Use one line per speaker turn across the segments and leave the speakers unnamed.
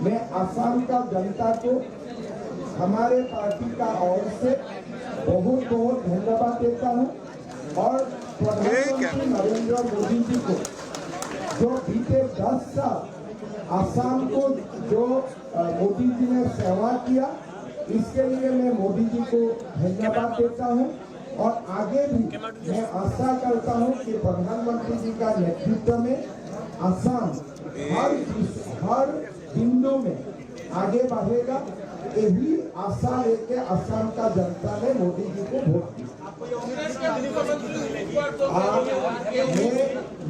मैं असम का जनता को हमारे पार्टी का ओर से बहुत बहुत धन्यवाद देता हूं और प्रधानमंत्री नरेंद्र मोदी जी को जो बीते 10 साल असम को जो मोदी जी ने सेवा किया, इसके लिए मैं मोदी जी को धन्यवाद देता हूं और आगे भी मैं आशा करता हूं कि प्रधानमंत्री जी का नेतृत्व में असम हर बिंदु में आगे बढ़ेगा। यही आशा लेके असम का जनता ने मोदी जी को वोट दिया।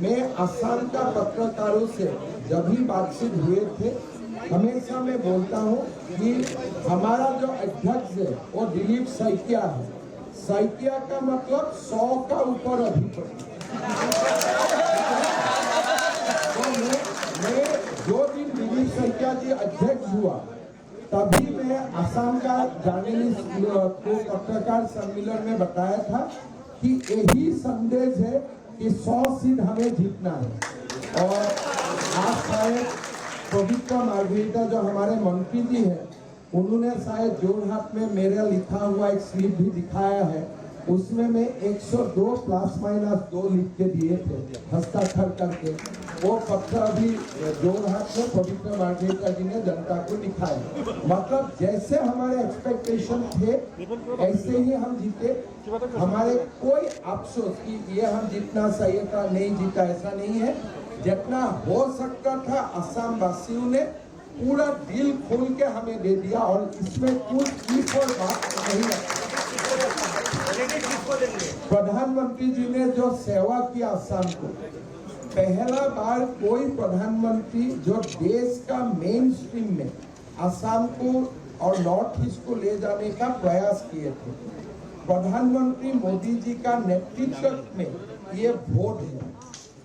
मैं असम का पत्रकारों से जब भी बातचीत हुए थे, हमेशा मैं बोलता हूं कि हमारा जो अध्यक्ष है वो दिलीप सैकिया है। सैकिया का मतलब 100 का ऊपर अधिपति। मैं जो दिन दिलीप सैकिया जी अध्यक्ष हुआ तभी मैं असम का जर्नलिस्ट को पत्रकार सम्मेलन में बताया था कि यही संदेश है कि 100 सीट हमें जीतना है। और आज शायद पवित्र मार्गरीटा जो हमारे मंत्री जी हैं, उन्होंने शायद जोरहाट में मेरा लिखा हुआ एक स्लिप भी दिखाया है, उसमें मैं 102 ±2 लिख के दिए थे हस्ताक्षर करके। वो पत्र अभी जोरहाट में पवित्र मार्गरीटा जी ने जनता को दिखाया। मतलब जैसे हमारे एक्सपेक्टेशन थे ऐसे ही हम जीते। हमारे कोई अफसोस कि ये हम जितना सही था नहीं जीता, ऐसा नहीं है। जितना हो सकता था असम वासियों ने पूरा दिल खोल के हमें दे दिया और इसमें कुछ एक और बात नहीं है। प्रधानमंत्री जी ने जो सेवा किया असम को, पहला बार कोई प्रधानमंत्री जो देश का मेन स्ट्रीम में असम को और नॉर्थ ईस्ट को ले जाने का प्रयास किए थे, प्रधानमंत्री मोदी जी का नेतृत्व में ये वोट है।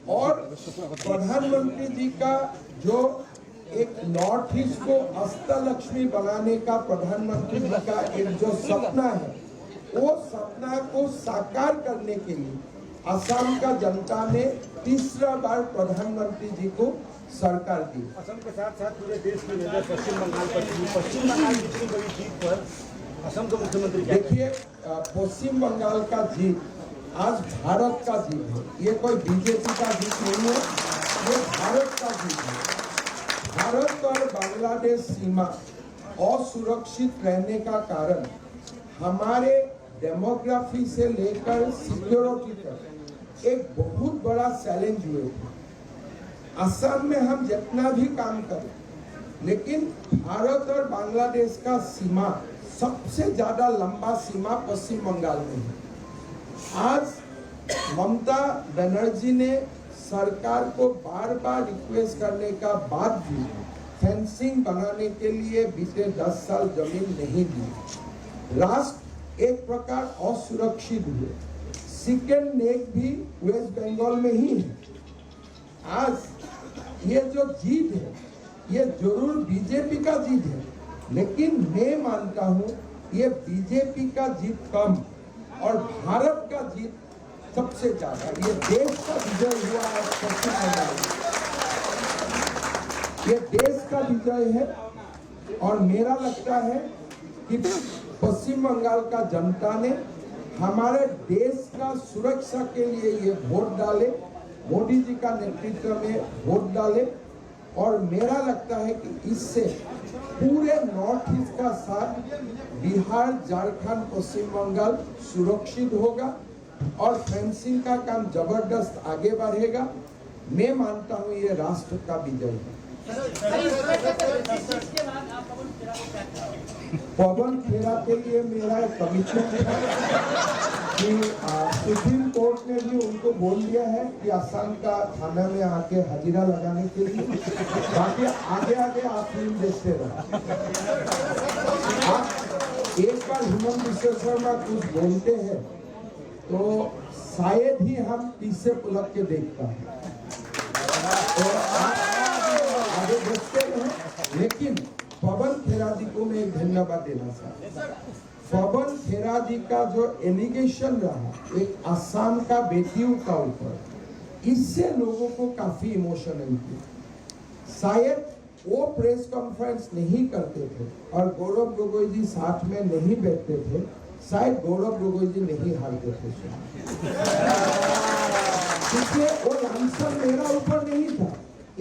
और प्रधानमंत्री जी का जो एक नॉर्थ ईस्ट को अष्टलक्ष्मी बनाने का प्रधानमंत्री जी का एक जो सपना है, वो सपना को साकार करने के लिए असम का जनता ने तीसरा बार प्रधानमंत्री जी को सरकार दी।
असम के साथ साथ पूरे देश की नजर पश्चिम बंगाल पर थी। पश्चिम बंगाल की इतनी बड़ी जीत पर असम के मुख्यमंत्री
देखिए, पश्चिम बंगाल का जीत आज भारत का जीत है। ये कोई बीजेपी का जीत नहीं है, ये भारत का जीत है। भारत और बांग्लादेश सीमा असुरक्षित रहने का कारण हमारे डेमोग्राफी से लेकर सिक्योरिटी तक एक बहुत बड़ा चैलेंज हुए थे। असम में हम जितना भी काम करें, लेकिन भारत और बांग्लादेश का सीमा सबसे ज्यादा लंबा सीमा पश्चिम बंगाल में है। आज ममता बनर्जी ने सरकार को बार बार रिक्वेस्ट करने का बाद भी फेंसिंग बनाने के लिए बीते 10 साल जमीन नहीं दी। राष्ट्र एक प्रकार असुरक्षित हुए। सेकेंड नेक भी वेस्ट बंगाल में ही है। आज ये जो जीत है, ये जरूर बीजेपी का जीत है, लेकिन मैं मानता हूं ये बीजेपी का जीत कम और भारत का जीत सबसे ज्यादा। ये देश का विजय हुआ है पश्चिम बंगाल में, ये देश का विजय है। और मेरा लगता है कि पश्चिम बंगाल का जनता ने हमारे देश का सुरक्षा के लिए ये वोट डाले, मोदी जी का नेतृत्व में वोट डाले। और मेरा लगता है कि इससे पूरे नॉर्थ ईस्ट का साथ बिहार, झारखंड, पश्चिम बंगाल सुरक्षित होगा और फेंसिंग का काम जबरदस्त आगे बढ़ेगा। मैं मानता हूं ये राष्ट्र का विजय है। पवन खेरा के लिए मेरा एक कमिटमेंट है कि सुप्रीम कोर्ट ने भी उनको बोल दिया है कि असम का थाना में आके हाजिरा लगाने के लिए। बाकी आगे आगे आप फिल्म देखते रहो। आप एक बार हिमंत बिश्व शर्मा कुछ बोलते हैं तो शायद ही हम पीछे पुलक के देखता है। तो आगे देखते रहे। लेकिन पवन खेरा जी को मैं धन्यवाद देना चाहता हूँ। पवन खेरा जी का जो एलिगेशन रहा एक असम का बेटियों का ऊपर, इससे लोगों को काफी इमोशनल थी। शायद वो प्रेस कॉन्फ्रेंस नहीं करते थे और गौरव गोगोई जी साथ में नहीं बैठते थे, शायद गौरव गोगोई जी नहीं हारते थे। इसलिए वो आंसर मेरा ऊपर नहीं था,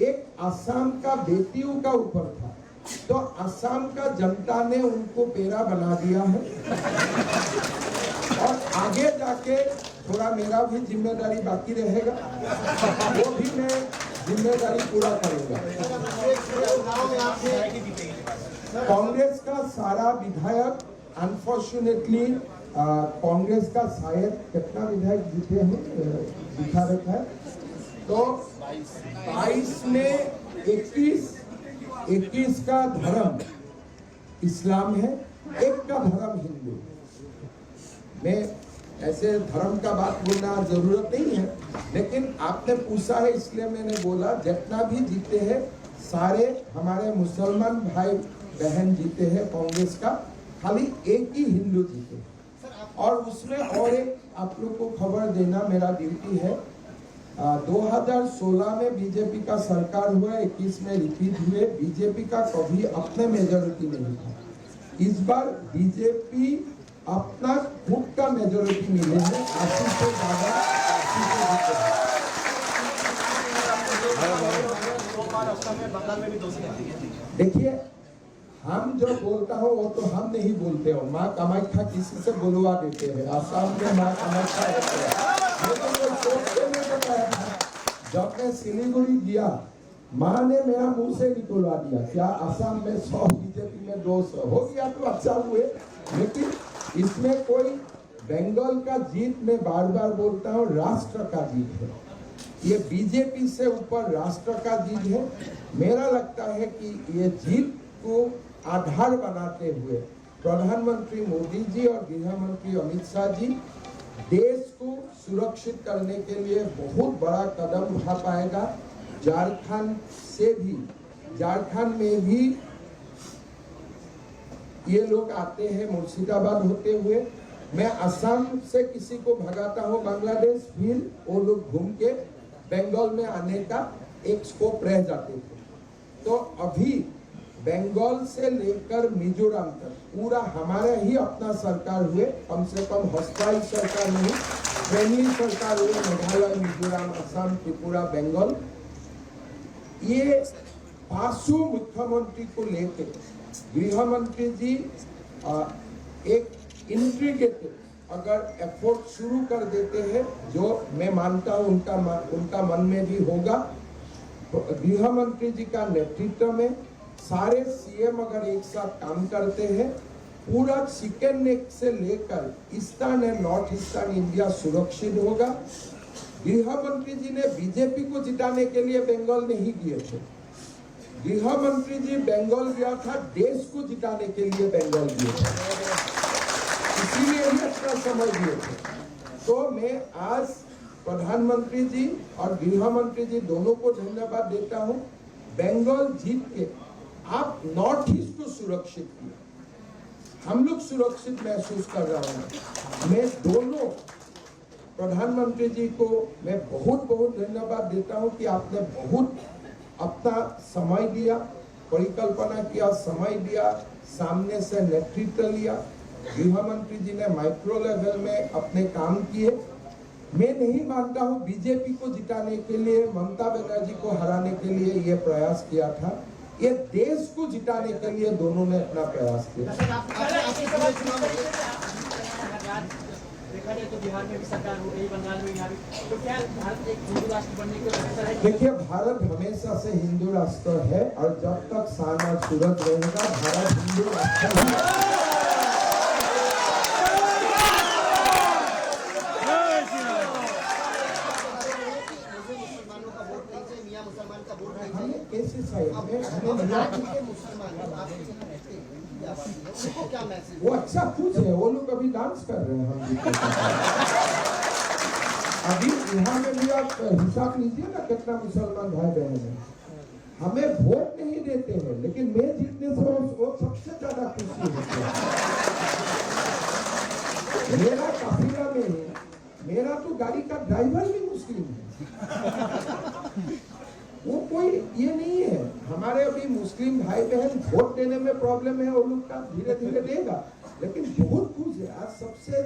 एक असम का बेटियों का ऊपर था। तो असम का जनता ने उनको पेरा बना दिया है और आगे जाके थोड़ा मेरा भी जिम्मेदारी बाकी रहेगा, वो भी मैं जिम्मेदारी पूरा करूंगा। कांग्रेस का सारा विधायक अनफॉर्चुनेटली कांग्रेस का शायद कितना विधायक जीते हैं दिखा रखा है, तो 22 में 21 का धर्म इस्लाम है, एक का धर्म हिंदू। मैं ऐसे धर्म का बात बोलना जरूरत नहीं है, लेकिन आपने पूछा है इसलिए मैंने बोला जितना भी जीते हैं सारे हमारे मुसलमान भाई बहन जीते हैं कांग्रेस का, खाली एक ही हिंदू जीते हैं। और उसमें और एक आप लोग को खबर देना मेरा ड्यूटी है, 2016 में बीजेपी का सरकार हुआ, 21 में रिपीट हुए, बीजेपी का कभी अपने मेजोरिटी नहीं था। इस बार बीजेपी अपना खुद का मेजोरिटी मिले हैं, 80 से ज्यादा। देखिए हम जो बोलता हो वो तो हम नहीं बोलते हो, माँ कामाख्या किसी से बुलवा देते हैं, आसाम में माँ कामाख्या होते हैं। जब मैं सिलीगुड़ी गया, माँ ने मेरा मुंह से निकलवा दिया, क्या आसाम में 100 बीजेपी में 200 हो गया तो अच्छा हुए। लेकिन इसमें कोई बंगाल का जीत मैं बार बार बोलता हूँ राष्ट्र का जीत है, ये बीजेपी से ऊपर राष्ट्र का जीत है। मेरा लगता है कि ये जीत को आधार बनाते हुए प्रधानमंत्री मोदी जी और गृह मंत्री अमित शाह जी देश को सुरक्षित करने के लिए बहुत बड़ा कदम उठा पाएगा। झारखंड में भी ये लोग आते हैं मुर्शिदाबाद होते हुए, मैं असम से किसी को भगाता हूँ बांग्लादेश, फिर वो लोग घूम के बंगाल में आने का एक स्कोप रह जाते थे। तो अभी बंगाल से लेकर मिजोरम तक पूरा हमारा ही अपना सरकार हुए, कम से कम हॉस्टाइल सरकार नहीं, फ्रेंडली सरकार हुए, मेघालय, मिजोरम, असम, त्रिपुरा, बंगाल। ये 5 मुख्यमंत्री को लेके गृह मंत्री जी एक इंटीग्रेटेड अगर एफर्ट शुरू कर देते हैं, जो मैं मानता हूं उनका मन में भी होगा, गृह मंत्री जी का नेतृत्व में सारे सीएम अगर एक साथ काम करते हैं, पूरा चिकन नेक से लेकर eastern and north eastern India सुरक्षित होगा। गृह मंत्री जी ने बीजेपी को जिताने के लिए बंगाल नहीं गए थे, गृह मंत्री जी बंगाल गया था देश को जिताने के लिए बंगाल गए थे, इसीलिए ही अपना समय दिए थे। तो मैं आज प्रधानमंत्री जी और गृह मंत्री जी दोनों को धन्यवाद देता हूं। बंगाल जीत के आप नॉर्थ ईस्ट को सुरक्षित किया, हम लोग सुरक्षित महसूस कर रहे हैं। मैं दोनों प्रधानमंत्री जी को मैं बहुत बहुत धन्यवाद देता हूं कि आपने बहुत अपना समय दिया, परिकल्पना किया, समय दिया, सामने से नेतृत्व लिया। गृह मंत्री जी ने माइक्रो लेवल में अपने काम किए। मैं नहीं मानता हूं बीजेपी को जिताने के लिए, ममता बनर्जी को हराने के लिए ये प्रयास किया था, ये देश को जिताने के लिए दोनों ने अपना प्रयास किया।
तो बिहार में भी सरकार हो गई, बंगाल में, तो क्या भारत एक हिंदू राष्ट्र बनने के अवसर है?
देखिए भारत हमेशा से हिंदू राष्ट्र है और जब तक शान और सूरत रहेगा भारत हिंदू राष्ट्र है। वो अच्छा खुश है, वो लोग अभी डांस कर रहे हैं। हम अभी यहाँ में भी आप हिसाब लीजिए ना कितना मुसलमान भाई बहन है, हमें वोट नहीं देते हैं, लेकिन मैं जीतने से वो सबसे ज्यादा खुशी होती है। मेरा काफिला में मेरा तो गाड़ी का ड्राइवर भी मुस्लिम है, वो कोई ये नहीं है। हमारे अभी मुस्लिम वोट देने में प्रॉब्लम है वो लोग का, धीरे धीरे देगा, लेकिन बहुत खुश है। आज सबसे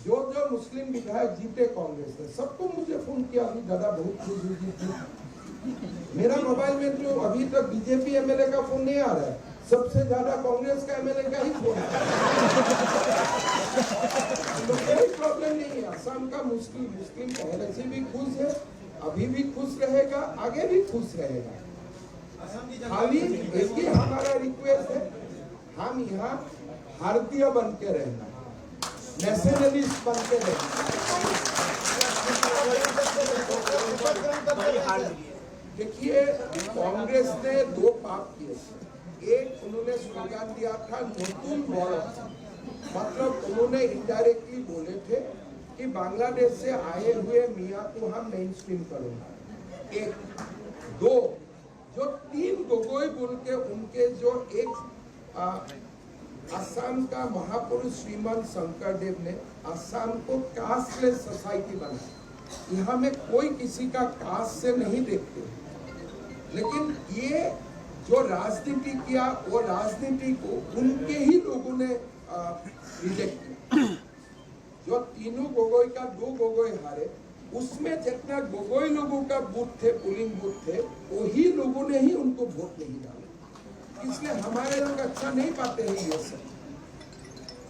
जो मुस्लिम विधायक जीते कांग्रेस ने, सबको मुझे फोन किया अभी दादा बहुत खुश हुई जीती। मेरा मोबाइल में जो अभी तक बीजेपी एमएलए का फोन नहीं आ रहा है, सबसे ज्यादा कांग्रेस का एमएलए का ही फोन है। तो कोई प्रॉब्लम नहीं है। असम का मुस्लिम पहले से भी खुश है, अभी भी खुश रहेगा, आगे भी खुश रहेगा। खाली एक ही हमारा रिक्वेस्ट है, हम यहाँ भारतीय बन के रहना, नेशनलिस्ट बन के रहना। देखिए, कांग्रेस ने दो पाप किए। एक, उन्होंने स्लोगन दिया था नतून भारत, मतलब उन्होंने इनडायरेक्टली बोले थे कि बांग्लादेश से आए हुए मियाँ को हम मेन स्ट्रीम करेंगे। एक, दो, जो 3 गोगोई बोल के उनके जो एक असम का महापुरुष श्रीमान शंकरदेव ने असम को कास्टलेस सोसाइटी बनाया। यहाँ में कोई किसी का कास्ट से नहीं देखते, लेकिन ये जो राजनीति किया वो राजनीति को उनके ही लोगों ने रिजेक्ट किया। जो तीनों गोगोई का 2 गोगोई हारे, उसमें जितना गोगोई लोगों का बूथ थे, पोलिंग बूथ थे, वही लोगों ने ही उनको वोट नहीं डाला। इसलिए हमारे लोग अच्छा नहीं पाते हैं ये सब।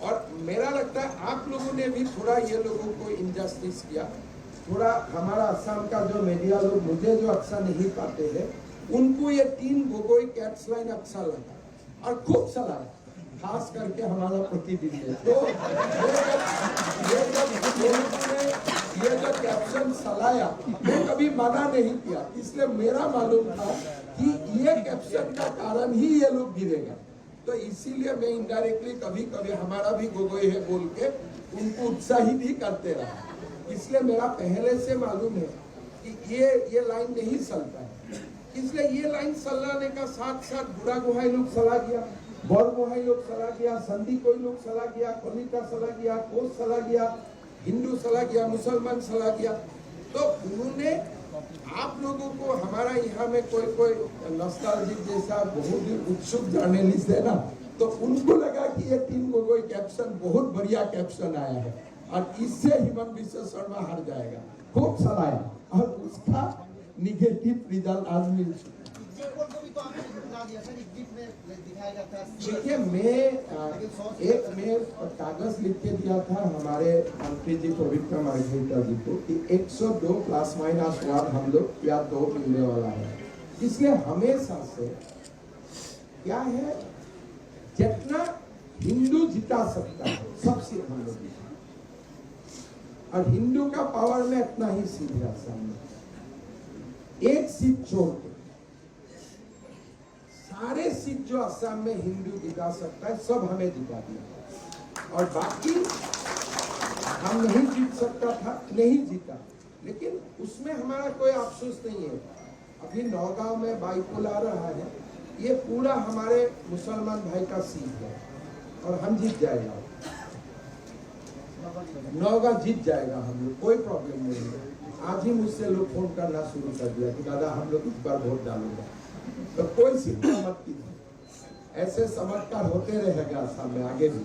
और मेरा लगता है आप लोगों ने भी थोड़ा ये लोगों को इनजस्टिस किया। थोड़ा हमारा असम का जो मीडिया लोग मुझे जो अच्छा नहीं पाते हैं, उनको ये 3 गोगोई कैट्स लाइन अच्छा लगा और खूब चलाया, खास करके हमारा प्रतिनिधि। तो ये जो कैप्शन चलाया, मैं कभी मना नहीं किया, इसलिए मेरा मालूम था कि ये कैप्शन का कारण ही ये लोग गिरेगा। तो इसीलिए मैं इनडायरेक्टली कभी कभी हमारा भी गोगोई है बोल के उनको उत्साहित भी करते रहा। इसलिए मेरा पहले से मालूम है कि ये लाइन नहीं चलता है। इसलिए ये लाइन चलाने का साथ साथ बुरा गुहाई लोग चला गया, बौर गुहाई लोग चला गया, संधि कोई लोग चला गया, कलिता चला गया, कोस चला गया, हिंदू चला गया, मुसलमान चला गया। तो उन्होंने आप लोगों को हमारा यहाँ में कोई नॉस्टैल्जिक जैसा बहुत ही उत्सुक जर्नलिस्ट है ना, तो उनको लगा कि ये 3 गोगोई कैप्शन बहुत बढ़िया कैप्शन आया है और इससे हिमंत बिश्व शर्मा हार जाएगा। खूब चलाया और उसका निगेटिव रिजल्ट आज मिल चुका। देखिए, मैं कागज लिख के दिया था हमारे मंत्री जी पवित्र मार्घेरिटा जी को कि 102 ± हम लोग या 2 मिलने वाला है। इसलिए हमेशा से क्या है, जितना हिंदू जिता सकता है सबसे हम लोग, और हिंदू का पावर में इतना ही सीट है सामने। एक सीट छोड़ के सारे सीट जो असम में हिंदू जिता सकता है सब हमें जिता दिया, और बाकी हम नहीं जीत सकता था, नहीं जीता। लेकिन उसमें हमारा कोई अफसोस नहीं है। अभी नौगांव में बाइपोल आ रहा है, ये पूरा हमारे मुसलमान भाई का सीट है और हम जीत जाएगा। नौगांव जीत जाएगा हम लोग, कोई प्रॉब्लम नहीं है। आज ही मुझसे लोग फोन करना शुरू कर दिया कि दादा हम लोग इस बार वोट डालेंगे। तो कोई चिंता मत कीजिए, ऐसे चमत्कार होते रहेगा असम में आगे भी।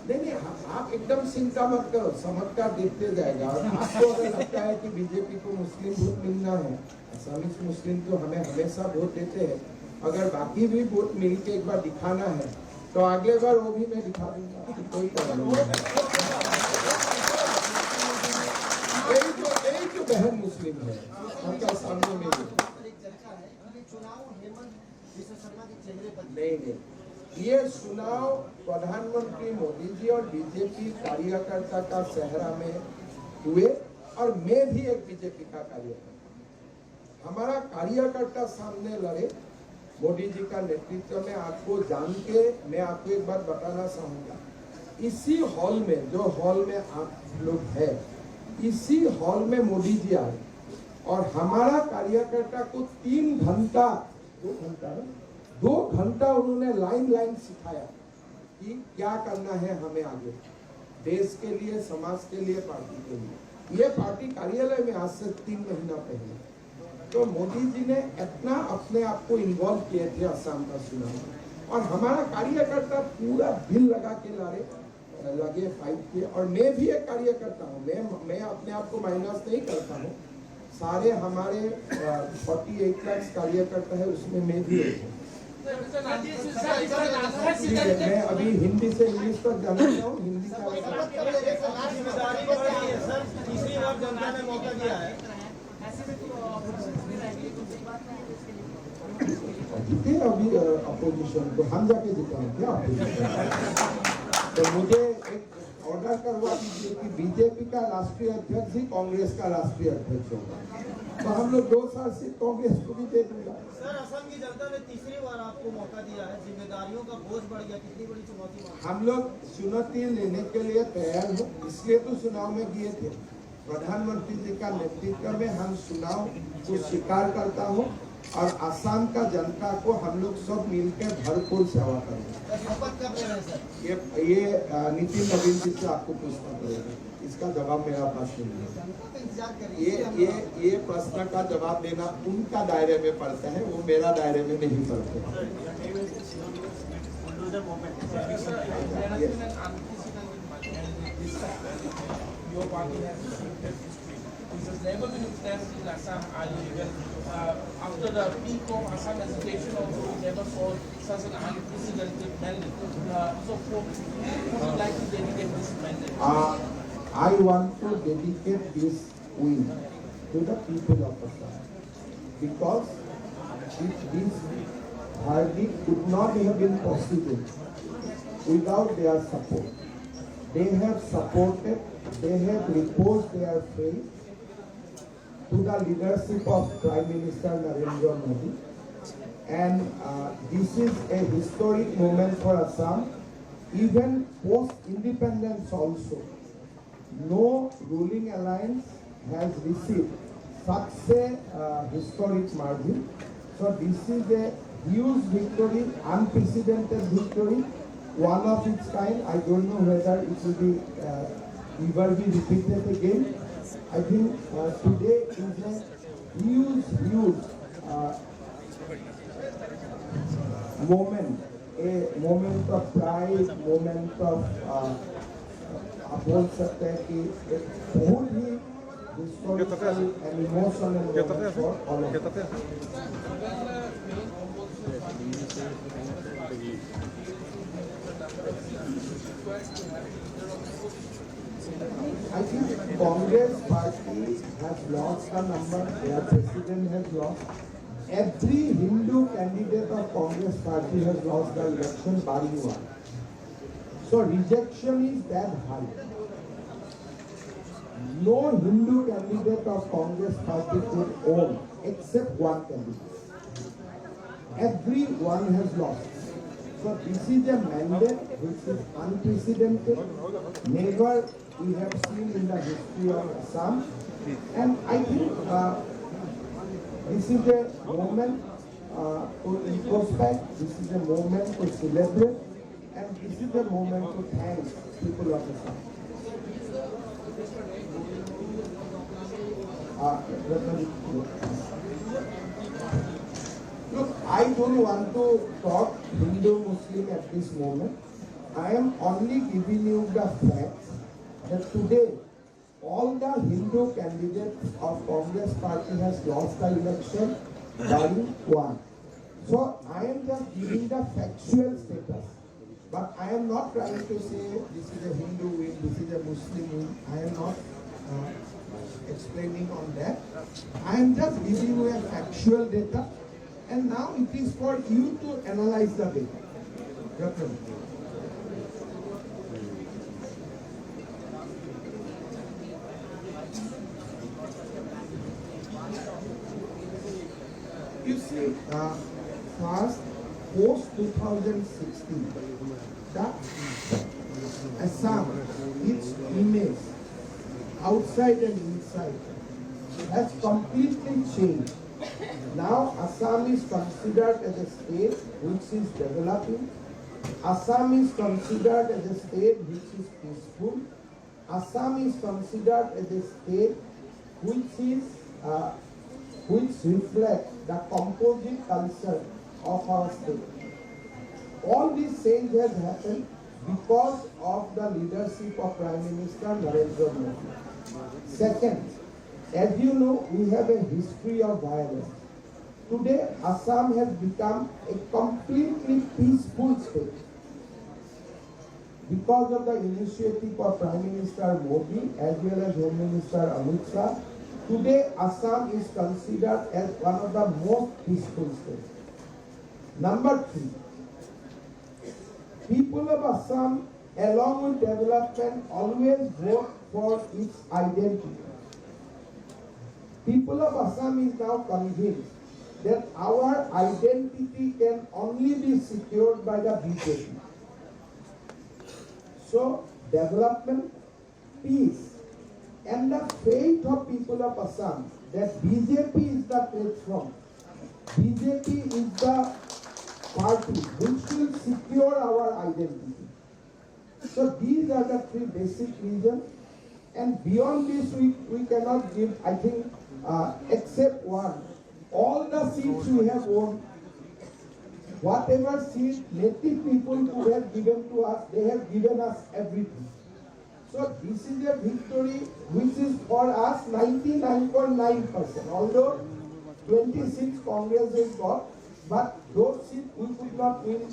नहीं, आप एकदम चिंता मत करो, चमत्कार देखते जाएगा। और आपको अगर लगता है कि बीजेपी को मुस्लिम वोट मिलना है, असमीज मुस्लिम तो हमें हमेशा वोट देते हैं, अगर बाकी भी वोट मिल के एक बार दिखाना है तो अगले बार वो भी मैं दिखा दूंगा, कोई प्रॉब्लम नहीं। यही जो बहन मुस्लिम है उनका सामने में नहीं, ये चुनाव प्रधानमंत्री मोदी जी और बीजेपी कार्यकर्ता का सेहरा में हुए, और मैं भी एक बीजेपी का कार्यकर्ता। हमारा कार्यकर्ता सामने लड़े मोदी जी का नेतृत्व में। आपको जान के मैं आपको एक बात बताना चाहूंगा, इसी हॉल में, जो हॉल में आप लोग हैं, इसी हॉल में मोदी जी आए और हमारा कार्यकर्ता को 2 घंटा उन्होंने लाइन सिखाया कि क्या करना है हमें आगे, देश के लिए, समाज के लिए, पार्टी के लिए। ये पार्टी कार्यालय में आज से 3 महीना पहले तो मोदी जी ने इतना अपने आप को इन्वॉल्व किए थे असम का चुनाव, और हमारा कार्यकर्ता पूरा दिल लगा के लगे फाइट किए। और मैं भी एक कार्यकर्ता हूँ, मैं अपने आप को माइनस नहीं करता हूँ। सारे हमारे 48 लाख कार्यकर्ता है, उसमें मैं भी एक हूँ। ठीक है, मैं अभी हिंदी से इंग्लिश तक जाना चाहूँ। हिंदी का
तीसरी बार जनता ने मौका दिया है।
जीते अभी अपोजिशन को, हम जाके जिताएं क्या अपोजिशन? तो मुझे एक ऑर्डर करवा दीजिए कि बीजेपी का राष्ट्रीय अध्यक्ष ही कांग्रेस का राष्ट्रीय अध्यक्ष होगा, तो हम लोग 2 साल से कांग्रेस को भी दे दूंगा।
सर, असम की जनता ने तीसरी बार आपको मौका दिया है, जिम्मेदारियों का बोझ बढ़ गया, कितनी बड़ी चुनौती मानते हैं?
हम लोग चुनौती लेने के लिए तैयार हो, इसलिए तो चुनाव में गए थे। प्रधानमंत्री जी का नेतृत्व में हम चुनाव को स्वीकार करता हूँ, और असम का जनता को हम लोग सब मिलकर भरपूर सेवा करेंगे।
शपथ कब ले रहे हैं सर?
ये नितिन नवीन जी से आपको पूछना पड़ेगा, इसका जवाब मेरा पास नहीं है।
इंतजार करिए।
ये प्रश्न का जवाब देना उनका दायरे में पड़ता है, वो मेरा दायरे में नहीं पड़ता।
Your party has shifted history. This has never been witnessed in Assam earlier. After the peak of Assam agitation also, we never saw such an unprecedented mandate. So who would you like to dedicate this mandate?
I want to dedicate this win to the people of Assam, because this verdict could not have been possible without their support. They have supported, they have reposed their faith to the leadership of Prime Minister Narendra Modi, and this is a historic moment for Assam. Even post-independence also, no ruling alliance has received such a historic margin. So this is a huge victory, unprecedented victory, one of its kind. I don't know whether it will be ever be repeated again. I think today is a huge moment, a moment of pride, moment of आप बोल सकते हैं कि एक बहुत ही historical and emotional moment for all of us. I think Congress party has lost a number, their president has lost. Every Hindu candidate of Congress party has lost the election barring one. So rejection is that high. No Hindu candidate of Congress party could own except one candidate. Everyone has lost. So this is a mandate which is unprecedented. Never we have seen in the history of Assam. And I think this is a moment to introspect, this is a moment to celebrate, and this is a moment to thank people of Assam. Look, I don't want to talk Hindu-Muslim at this moment. I am only giving you the facts that today all the Hindu candidates of Congress party has lost the election barring one. So I am just giving the factual status. But I am not trying to say this is a Hindu win, this is a Muslim win. I am not explaining on that. I am just giving you a factual data. And now it is for you to analyze the data. Definitely. You see, first, post 2016, the Assam, its image, outside and inside, has completely changed. Now Assam is considered as a state which is developing. Assam is considered as a state which is peaceful. Assam is considered as a state which is which reflect the composite culture of our state. All this change has happened because of the leadership of Prime Minister Narendra Modi. Second, as you know, we have a history of violence. Today, Assam has become a completely peaceful state. Because of the initiative of Prime Minister Modi as well as Home Minister Amit Shah, today Assam is considered as one of the most peaceful states. Number 3, people of Assam, along with development, always vote for its identity. People of Assam is now convinced that our identity can only be secured by the BJP. So, development, peace, and the faith of people of Assam that BJP is the platform, BJP is the party which will secure our identity. So, these are the 3 basic reasons, and beyond this we cannot give, I think, except one. All the seats we have won, whatever seat native people could have given to us, they have given us everything. So this is a victory which is for us 99.9%. Although 26 Congress has got, but those seats we could not win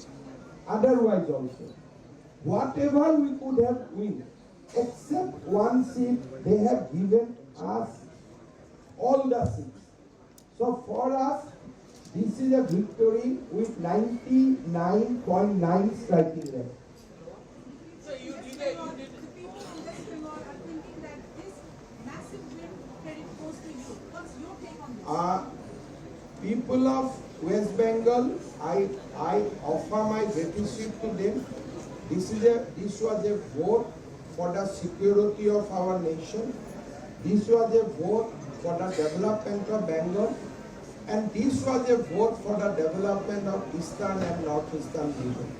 otherwise also. Whatever we could have win, except one seat, they have given us all the seats. So for us, this is a victory with 99.9 striking rate.
So you did
The people in West Bengal are thinking that this massive win credit goes to you. What's your take on this?
People of West Bengal, I offer my gratitude to them. This was a vote for the security of our nation. This was a vote for the development of Bengal. And this was a vote for the development of eastern and northeastern region.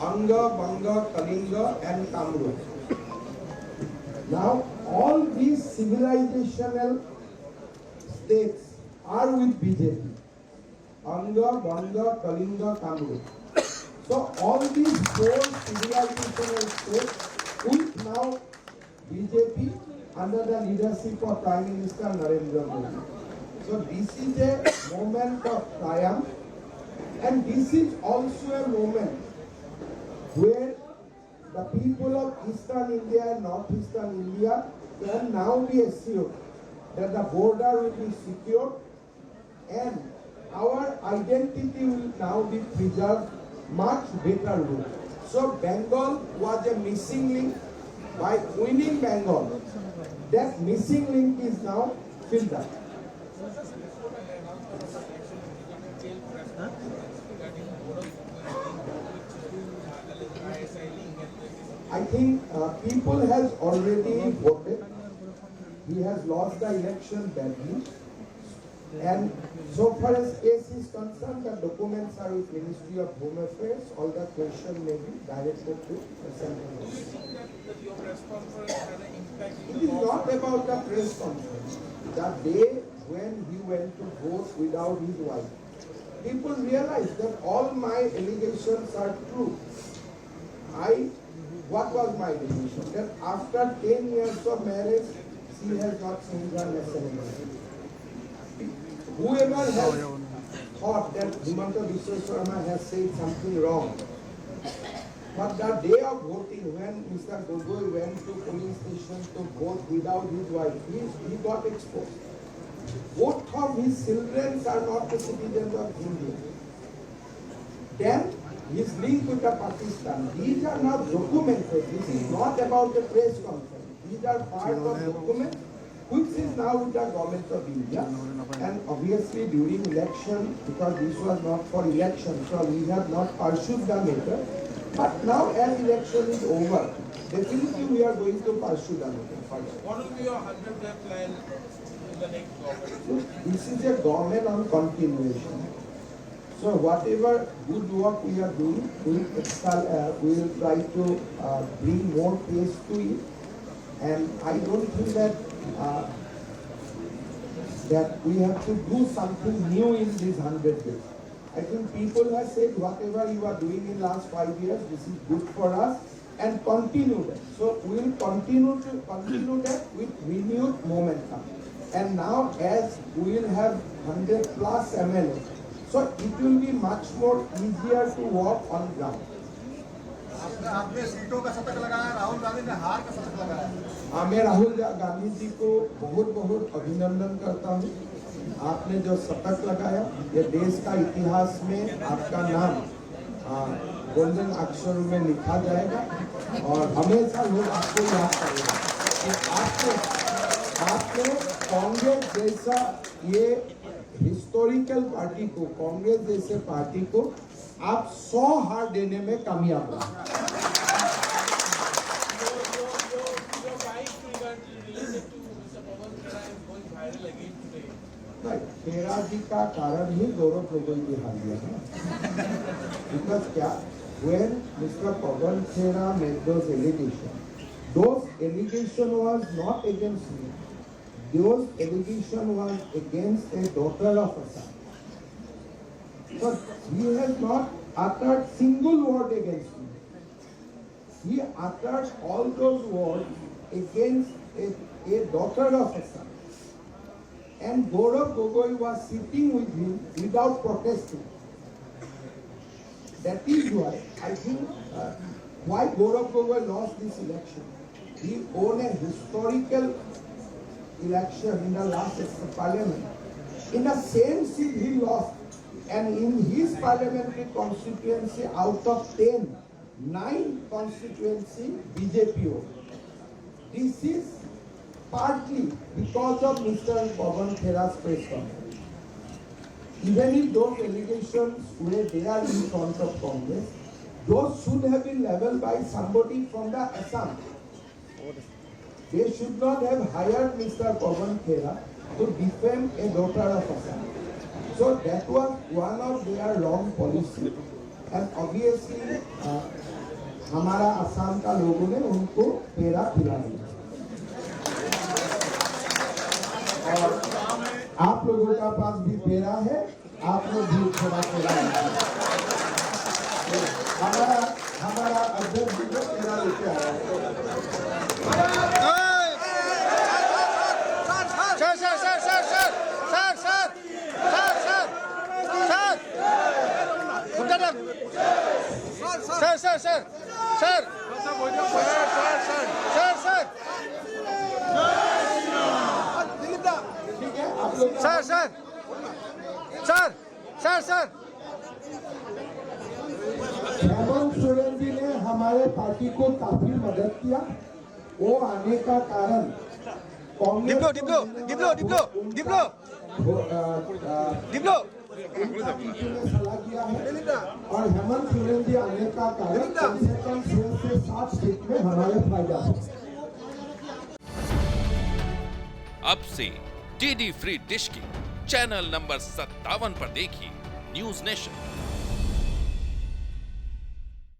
Anga, Banga, Kalinga and Kamrup. Now all these civilizational states are with BJP. Anga, Banga, Kalinga, Kamrup. So all these 4 civilizational states with now BJP under the leadership of Prime Minister Narendra Modi. So this is a moment of triumph, and this is also a moment where the people of Eastern India and Northeastern India can now be assured that the border will be secure and our identity will now be preserved much better way. So Bengal was a missing link. By winning Bengal, that missing link is now filled up. I think people has already voted. He has lost the election badly. And so far as case is concerned, the documents are with Ministry of Home Affairs. All the question may be directed to the central government.
that your press conference had an impact
It is not about the press conference. The day when he went to vote without his wife, people realized that all my allegations are true. What was my allegation? That after 10 years of marriage, she has not changed her nationality. Whoever has thought that Himanta Biswa Sarma has said something wrong, but the day of voting, when Mr. Gogoi went to police station to vote without his wife, he got exposed. Both of his children are not the citizens of India. Then his link with the Pakistan. These are not documented. This is not about the press conference. These are part of documents which is now with the government of India. And obviously during election, because this was not for election, so we have not pursued the matter. But now as election is over, definitely we are going to pursue the matter further.
What will be your 100-day plan in the next government?
This is a government on continuation. So whatever good work we are doing, we will try to bring more pace to it. And I don't think that that we have to do something new in these 100 days. I think people have said whatever you are doing in last 5 years, this is good for us, and continue that. So we will continue that with renewed momentum. And now as we will have 100 plus MLA, so it will be much more easier to walk on ground.
आपने सीटों का शतक लगाया, राहुल गांधी ने हार का शतक लगाया।
मैं राहुल गांधी जी को बहुत बहुत अभिनंदन करता हूँ। आपने जो शतक लगाया, ये देश का इतिहास में आपका नाम गोल्डन अक्षरों में लिखा जाएगा और हमेशा लोग आपको याद करेंगे कि आपने कांग्रेस जैसा ये हिस्टोरिकल पार्टी को, कांग्रेस जैसे पार्टी को आप 100 हार देने में कामयाब रहे। खेरा जी का कारण ही गौरव गोगोई भी हार गया है। बिकॉज क्या, when Mr. Pawan Khera made those allegations was not against me. Those allegations was against a daughter of Assam. So he has not uttered single word against me. He uttered all those words against a daughter of Assam. And Gaurav Gogoi was sitting with him without protesting. That is why I think why Gaurav Gogoi lost this election. He won a historical election in the last parliament. In the same seat he lost, and in his parliamentary constituency, out of 10, 9 constituency BJP won. This is partly because of Mr. Pawan Khera's press conference. Even if those allegations were there in front of Congress, those should have been leveled by somebody from the Assam. They should not have hired Mr. Pawan Khera to defame a daughter of Assam. So that was one of their wrong policy, and obviously हमारा असम का लोगों ने उनको पेड़ा खिला दिया। और आप लोगों का पास भी पेड़ा है, आप लोग भी थोड़ा पेड़ा हमारा अध्यक्ष जी को पेड़ा लेके आया हेमंत सोरेन जी ने हमारे पार्टी को काफी मदद किया। वो आने का कारण सलाह किया है, और हेमंत सोरेन जी आने का कारण कम से कम 6 से 7 सीट में हमारे फायदा है।
अब से डीडी फ्री डिश की चैनल नंबर 57 पर देखिए न्यूज नेशन।